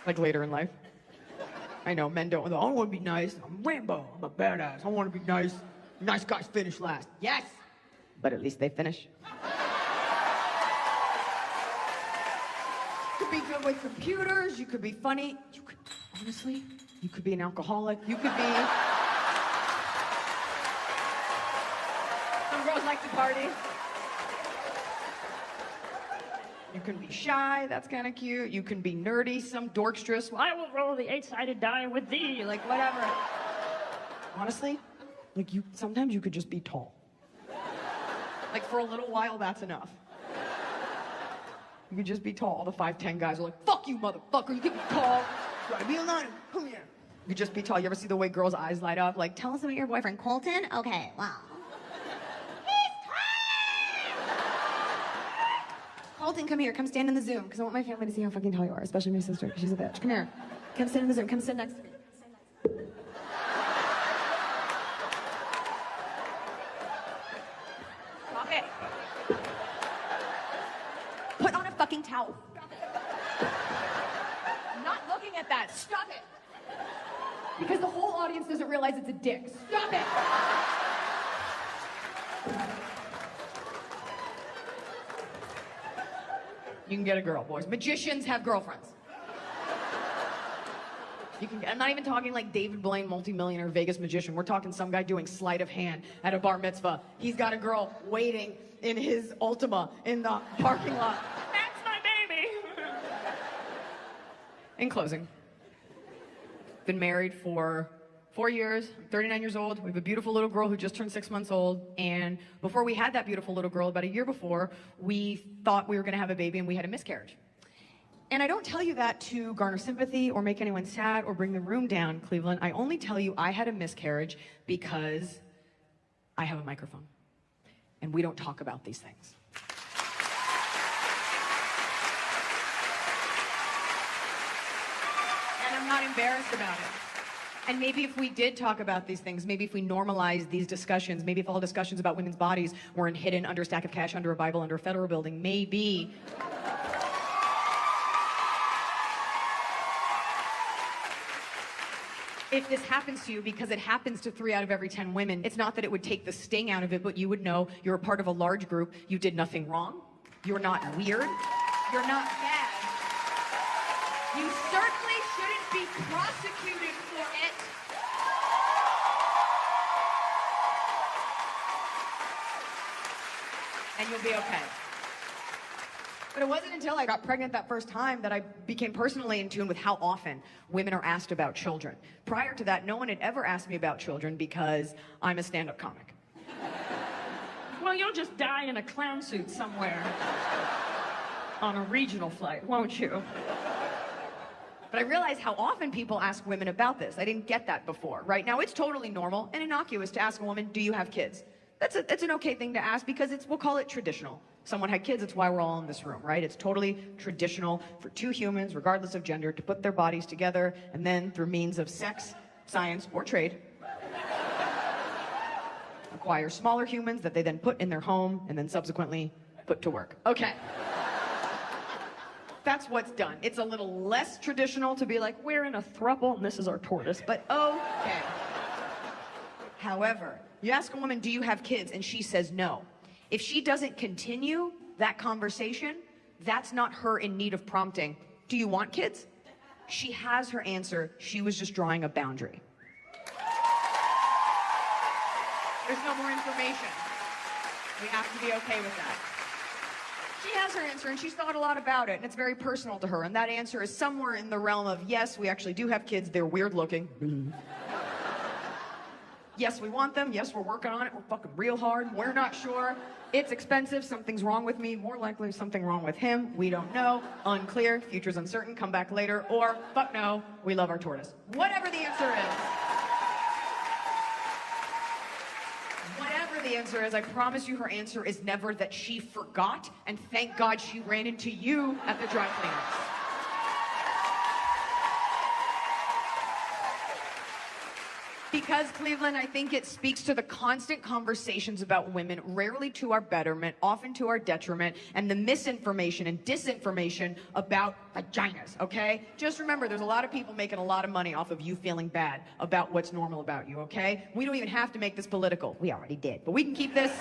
like later in life. I know men don't. I want to be nice. I'm Rambo. I'm a badass. I want to be nice. Nice guys finish last. Yes, but at least they finish. You could be good with computers. You could be funny. You could, honestly, you could be an alcoholic. You could be. Some girls like to party. You can be shy, that's kind of cute. You can be nerdy, some dorkstress. Well, I will roll the 8-sided die with thee, like whatever. Honestly, like sometimes you could just be tall. Like for a little while, that's enough. You could just be tall. All the 5'10" guys are like, fuck you, motherfucker, you can be tall. You gotta be alone, come here. You could just be tall. You ever see the way girls' eyes light up? Like, tell us about your boyfriend, Colton? Okay, wow. Colton, come here. Come stand in the Zoom, because I want my family to see how fucking tall you are, especially my sister, because she's a bitch. Come here. Come stand in the Zoom. Come sit next to me. Stop it. Put on a fucking towel. Stop it. I'm not looking at that. Stop it. Because the whole audience doesn't realize it's a dick. Stop it. You can get a girl, boys. Magicians have girlfriends. I'm not even talking like David Blaine, multimillionaire Vegas magician. We're talking some guy doing sleight of hand at a bar mitzvah. He's got a girl waiting in his Ultima in the parking lot. That's my baby. In closing, been married for 4 years, I'm 39 years old. We have a beautiful little girl who just turned 6 months old. And before we had that beautiful little girl, about a year before, we thought we were gonna have a baby and we had a miscarriage. And I don't tell you that to garner sympathy or make anyone sad or bring the room down, Cleveland. I only tell you I had a miscarriage because I have a microphone. And we don't talk about these things. And I'm not embarrassed about it. And maybe if we did talk about these things, maybe if we normalize these discussions, maybe if all discussions about women's bodies weren't hidden under a stack of cash, under a Bible, under a federal building, maybe... If this happens to you, because it happens to 3 out of every 10 women, it's not that it would take the sting out of it, but you would know you're a part of a large group, you did nothing wrong, you're not weird, you're not bad. You certainly shouldn't be prosecuted for it. And you'll be okay. But it wasn't until I got pregnant that first time that I became personally in tune with how often women are asked about children. Prior to that, no one had ever asked me about children because I'm a stand-up comic. Well, you'll just die in a clown suit somewhere on a regional flight, won't you? But I realized how often people ask women about this. I didn't get that before, right? Now, it's totally normal and innocuous to ask a woman, do you have kids? That's an okay thing to ask because we'll call it traditional. Someone had kids, it's why we're all in this room, right? It's totally traditional for two humans, regardless of gender, to put their bodies together and then, through means of sex, science, or trade, acquire smaller humans that they then put in their home and then subsequently put to work. Okay. That's what's done. It's a little less traditional to be like, we're in a throuple and this is our tortoise, but okay. However, you ask a woman, do you have kids? And she says no. If she doesn't continue that conversation, that's not her in need of prompting. Do you want kids? She has her answer. She was just drawing a boundary. There's no more information. We have to be okay with that. She has her answer, and she's thought a lot about it, and it's very personal to her. And that answer is somewhere in the realm of, yes, we actually do have kids. They're weird looking. Yes, we want them. Yes, we're working on it. We're fucking real hard. We're not sure. It's expensive. Something's wrong with me. More likely something wrong with him. We don't know. Unclear. Future's uncertain. Come back later. Or, fuck no, we love our tortoise. Whatever the answer is. Whatever the answer is, I promise you her answer is never that she forgot, and thank God she ran into you at the dry cleaners. Because, Cleveland, I think it speaks to the constant conversations about women, rarely to our betterment, often to our detriment, and the misinformation and disinformation about vaginas, okay? Just remember, there's a lot of people making a lot of money off of you feeling bad about what's normal about you, okay? We don't even have to make this political. We already did. But we can keep this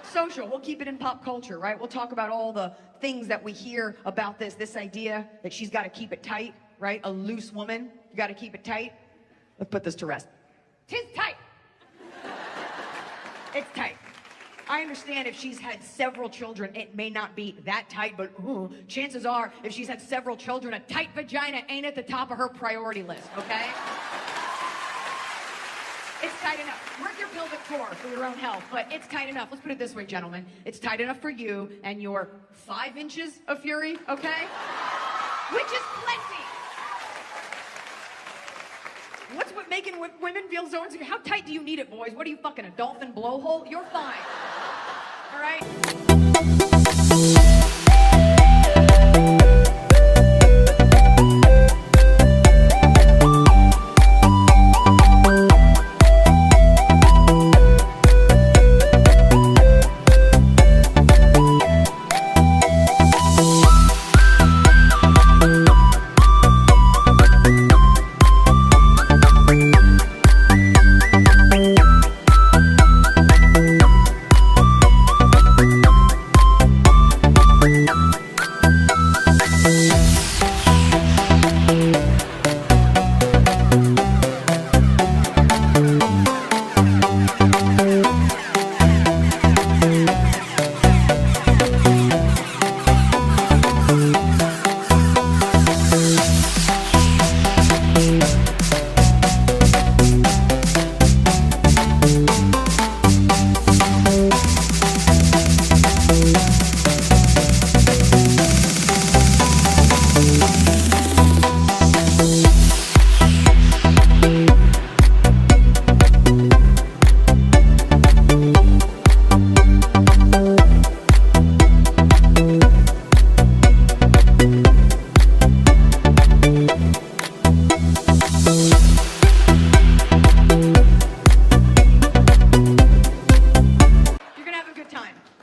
social. We'll keep it in pop culture, right? We'll talk about all the things that we hear about this idea that she's got to keep it tight, right? A loose woman, you got to keep it tight. Let's put this to rest. 'Tis tight. It's tight. I understand if she's had several children, it may not be that tight, but chances are, if she's had several children, a tight vagina ain't at the top of her priority list, okay? It's tight enough. Work your pelvic floor for your own health, but it's tight enough. Let's put it this way, gentlemen. It's tight enough for you and your 5 inches of fury, okay? Which is plenty. What's what making women feel so insecure? How tight do you need it, boys? What are you, fucking a dolphin blowhole? You're fine. All right?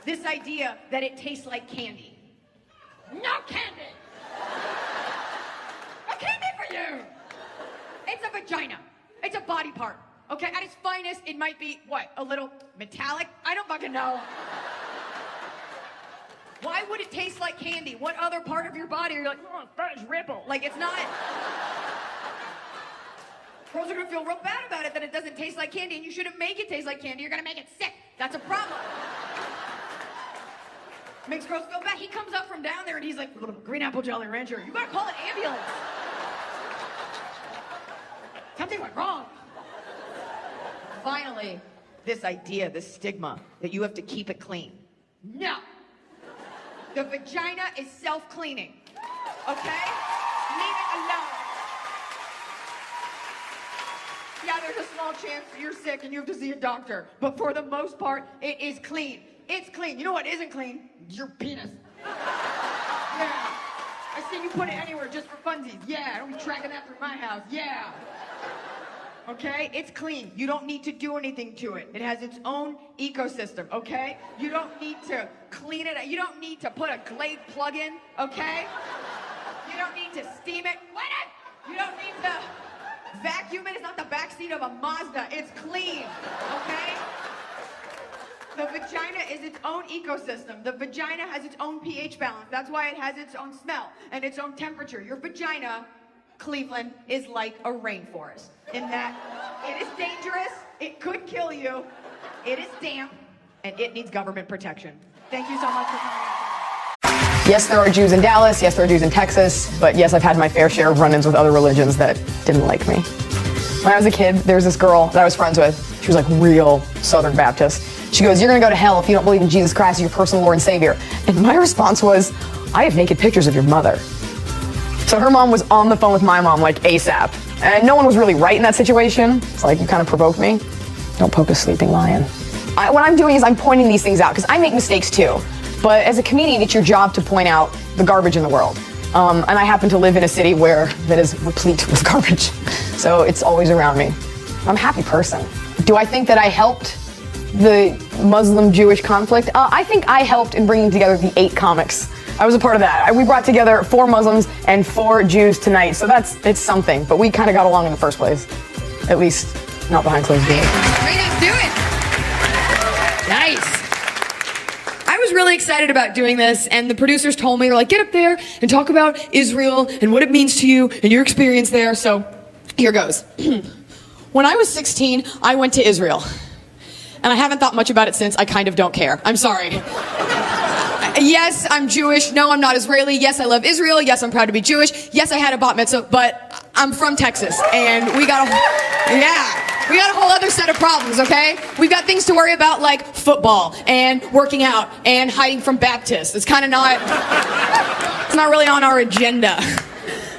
This idea that it tastes like candy. No candy! No candy for you! It's a vagina. It's a body part. Okay, at its finest, it might be, what, a little metallic? I don't fucking know. Why would it taste like candy? What other part of your body are you like, oh, fudge ripple? Like, it's not... Girls are gonna feel real bad about it that it doesn't taste like candy, and you shouldn't make it taste like candy. You're gonna make it sick. That's a problem. Makes girls feel bad. He comes up from down there and he's like, green apple Jolly Rancher. You gotta call an ambulance. Something went wrong. Finally, this idea, this stigma that you have to keep it clean. No. The vagina is self-cleaning. Okay? Leave it alone. Yeah, there's a small chance you're sick and you have to see a doctor. But for the most part, it is clean. It's clean. You know what isn't clean? Your penis. Yeah. I see you put it anywhere just for funsies. Yeah, don't be tracking that through my house. Yeah. Okay? It's clean. You don't need to do anything to it. It has its own ecosystem, okay? You don't need to clean it. You don't need to put a Glade plug in, okay? You don't need to steam it. What? You don't need to vacuum it. It's not the backseat of a Mazda. It's clean, okay? The vagina is its own ecosystem. The vagina has its own pH balance. That's why it has its own smell and its own temperature. Your vagina, Cleveland, is like a rainforest in that it is dangerous, it could kill you, it is damp, and it needs government protection. Thank you so much for coming out. Yes, there are Jews in Dallas. Yes, there are Jews in Texas. But yes, I've had my fair share of run-ins with other religions that didn't like me. When I was a kid, there was this girl that I was friends with. She was like real Southern Baptist. She goes, "You're gonna go to hell if you don't believe in Jesus Christ as your personal Lord and Savior." And my response was, "I have naked pictures of your mother." So her mom was on the phone with my mom like ASAP. And no one was really right in that situation. It's like, you kind of provoked me. Don't poke a sleeping lion. What I'm doing is I'm pointing these things out because I make mistakes too. But as a comedian, it's your job to point out the garbage in the world. And I happen to live in a city where that is replete with garbage. So it's always around me. I'm a happy person. Do I think that I helped the Muslim-Jewish conflict? I think I helped in bringing together the 8 comics. I was a part of that. We brought together 4 Muslims and 4 Jews tonight, so it's something. But we kind of got along in the first place. At least, not behind closed doors. Way to do it! Nice. I was really excited about doing this, and the producers told me, they're like, get up there and talk about Israel and what it means to you and your experience there. So here goes. When I was 16, I went to Israel. And I haven't thought much about it since. I kind of don't care. I'm sorry. Yes, I'm Jewish. No, I'm not Israeli. Yes, I love Israel. Yes, I'm proud to be Jewish. Yes, I had a bat mitzvah, but I'm from Texas, and we got a whole other set of problems, okay? We've got things to worry about like football and working out and hiding from Baptists. It's not really on our agenda.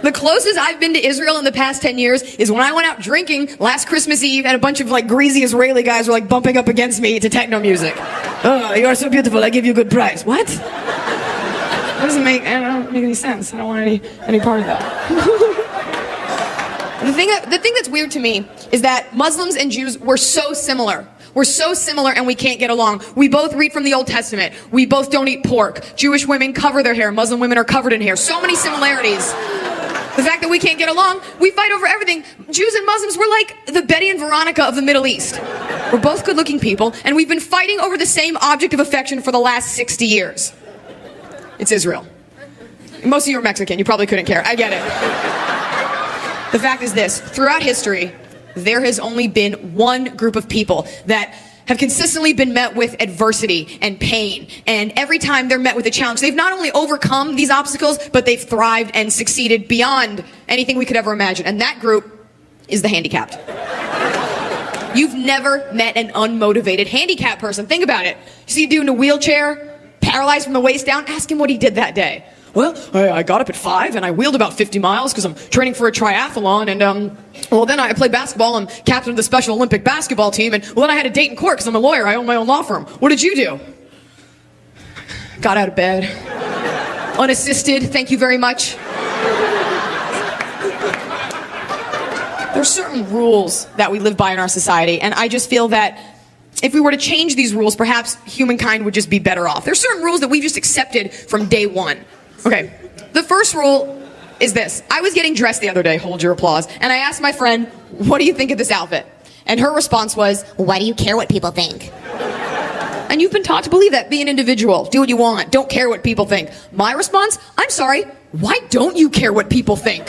The closest I've been to Israel in the past 10 years is when I went out drinking last Christmas Eve and a bunch of like greasy Israeli guys were like bumping up against me to techno music. Oh, you are so beautiful, I give you a good price. What? That doesn't make any sense. I don't want any part of that. The thing that's weird to me is that Muslims and Jews were so similar. We're so similar and we can't get along. We both read from the Old Testament. We both don't eat pork. Jewish women cover their hair. Muslim women are covered in hair. So many similarities. The fact that we can't get along, we fight over everything. Jews and Muslims, we're like the Betty and Veronica of the Middle East. We're both good-looking people, and we've been fighting over the same object of affection for the last 60 years. It's Israel. Most of you are Mexican. You probably couldn't care. I get it. The fact is this. Throughout history, there has only been one group of people that have consistently been met with adversity and pain. And every time they're met with a challenge, they've not only overcome these obstacles, but they've thrived and succeeded beyond anything we could ever imagine. And that group is the handicapped. You've never met an unmotivated handicapped person. Think about it. You see a dude in a wheelchair, paralyzed from the waist down, ask him what he did that day. Well, I got up at 5 and I wheeled about 50 miles because I'm training for a triathlon, and then I played basketball and captain of the Special Olympic basketball team, and then I had a date in court because I'm a lawyer. I own my own law firm. What did you do? Got out of bed. Unassisted, thank you very much. There's certain rules that we live by in our society, and I just feel that if we were to change these rules, perhaps humankind would just be better off. There's certain rules that we've just accepted from day one. Okay, the first rule is this. I was getting dressed the other day, hold your applause, and I asked my friend, what do you think of this outfit? And her response was, why do you care what people think? And you've been taught to believe that. Be an individual. Do what you want. Don't care what people think. My response, I'm sorry, why don't you care what people think?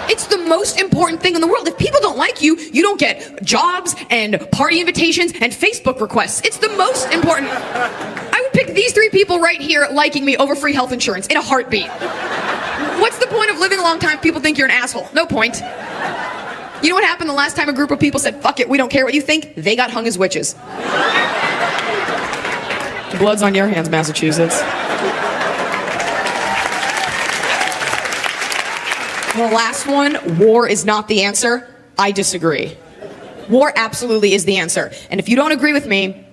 It's the most important thing in the world. If people don't like you, you don't get jobs and party invitations and Facebook requests. It's the most important. I would pick these 3 people right here liking me over free health insurance in a heartbeat. What's the point of living a long time if people think you're an asshole? No point. You know what happened the last time a group of people said, fuck it, we don't care what you think? They got hung as witches. Blood's on your hands, Massachusetts. The last one, war is not the answer. I disagree. War absolutely is the answer. And if you don't agree with me,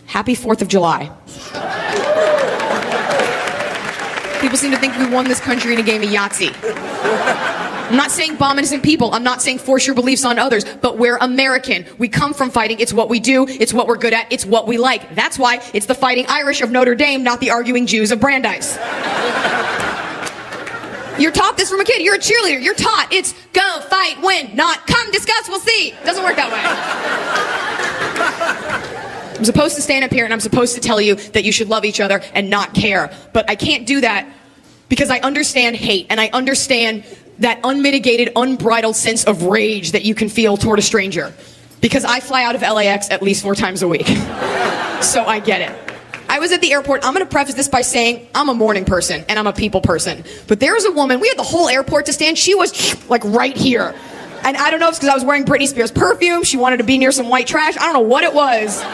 happy 4th of July. People seem to think we won this country in a game of Yahtzee. I'm not saying bomb innocent people. I'm not saying force your beliefs on others. But we're American. We come from fighting. It's what we do. It's what we're good at. It's what we like. That's why it's the fighting Irish of Notre Dame, not the arguing Jews of Brandeis. You're taught this from a kid. You're a cheerleader. You're taught it's go, fight, win, not come, discuss, we'll see. Doesn't work that way. I'm supposed to stand up here and I'm supposed to tell you that you should love each other and not care. But I can't do that because I understand hate and I understand that unmitigated, unbridled sense of rage that you can feel toward a stranger. Because I fly out of LAX at least 4 times a week. So I get it. I was at the airport. I'm going to preface this by saying I'm a morning person and I'm a people person. But there was a woman, we had the whole airport to stand. She was like right here. And I don't know if it's because I was wearing Britney Spears perfume. She wanted to be near some white trash. I don't know what it was.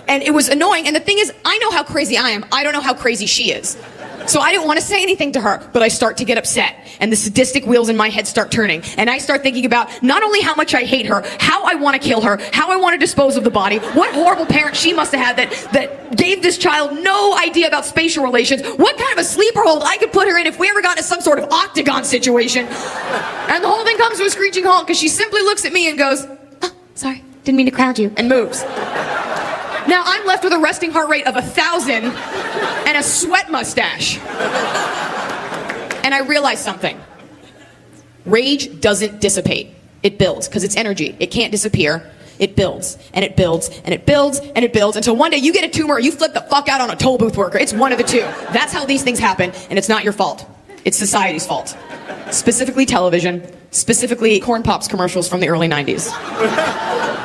And it was annoying. And the thing is, I know how crazy I am. I don't know how crazy she is. So I didn't want to say anything to her, but I start to get upset. And the sadistic wheels in my head start turning. And I start thinking about not only how much I hate her, how I want to kill her, how I want to dispose of the body, what horrible parent she must have had that gave this child no idea about spatial relations, what kind of a sleeper hold I could put her in if we ever got into some sort of octagon situation. And the whole thing comes to a screeching halt because she simply looks at me and goes, "Oh, sorry, didn't mean to crowd you," and moves. Now I'm left with a resting heart rate of 1,000 and a sweat mustache. And I realized something. Rage doesn't dissipate. It builds, because it's energy. It can't disappear. It builds, and it builds, and it builds, and it builds, until one day you get a tumor or you flip the fuck out on a toll booth worker. It's one of the two. That's how these things happen, and it's not your fault. It's society's fault. Specifically television, specifically Corn Pops commercials from the early 90s.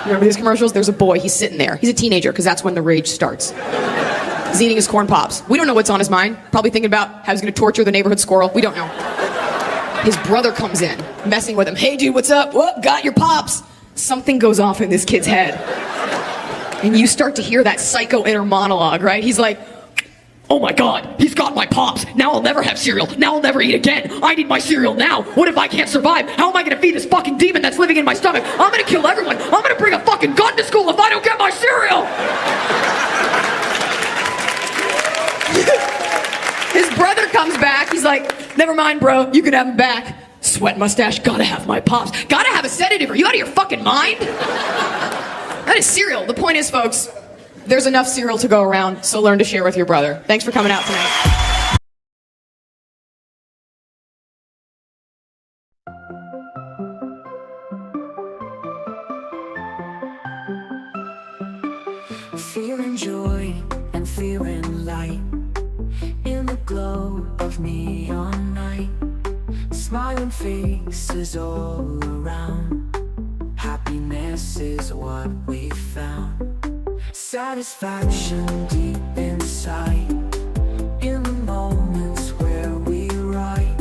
Remember these commercials? There's a boy, he's sitting there. He's a teenager, because that's when the rage starts. He's eating his Corn Pops. We don't know what's on his mind. Probably thinking about how he's gonna torture the neighborhood squirrel. We don't know. His brother comes in, messing with him. "Hey dude, what's up? Whoop, got your Pops." Something goes off in this kid's head. And you start to hear that psycho inner monologue, right? He's like, "Oh my God, he's got my Pops. Now I'll never have cereal. Now I'll never eat again. I need my cereal now. What if I can't survive? How am I gonna feed this fucking demon that's living in my stomach? I'm gonna kill everyone. I'm gonna bring a fucking gun to school if I don't get my cereal." His brother comes back. He's like, "Never mind, bro. You can have him back." Sweat mustache. "Gotta have my Pops. Gotta have a sedative. Are you out of your fucking mind?" That is cereal. The point is, folks, there's enough cereal to go around, so learn to share with your brother. Thanks for coming out tonight. Feeling joy and feeling light in the glow of neon night. Smiling faces all around. Happiness is what we found. Satisfaction deep inside. In the moments where we write.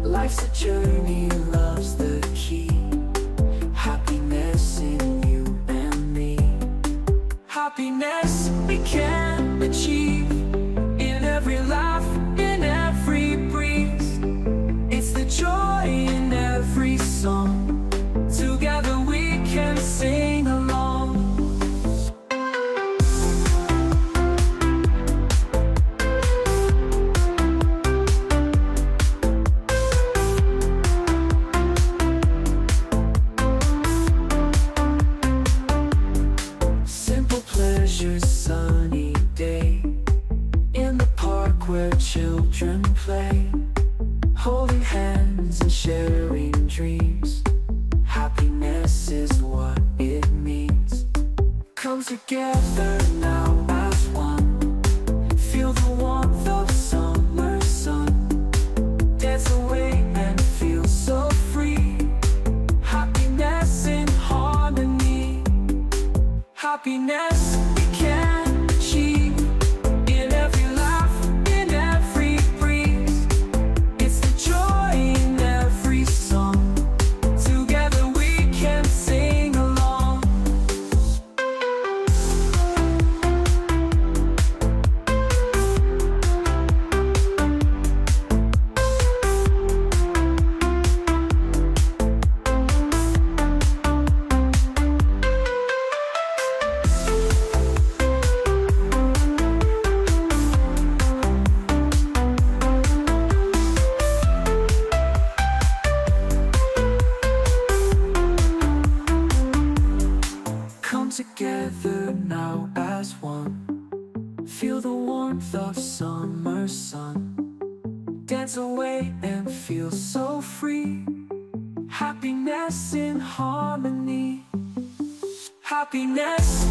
Life's a journey, love's the key. Happiness in you and me. Happiness we can achieve in every laugh, in every breeze. It's the joy in every song. Together we can sing along. Simple pleasures, sunny day. In the park where children play. Holding hands and sharing dreams. Happiness is what it means. Come together now as one. Feel the warmth of summer sun. Dance away and feel so free. Happiness in harmony. Happiness we can achieve in every laugh, in every breeze. It's the joy in every song. Together we can sing along. Come together now as one. Feel the warmth of summer sun. Dance away and feel so free. Happiness in harmony. Happiness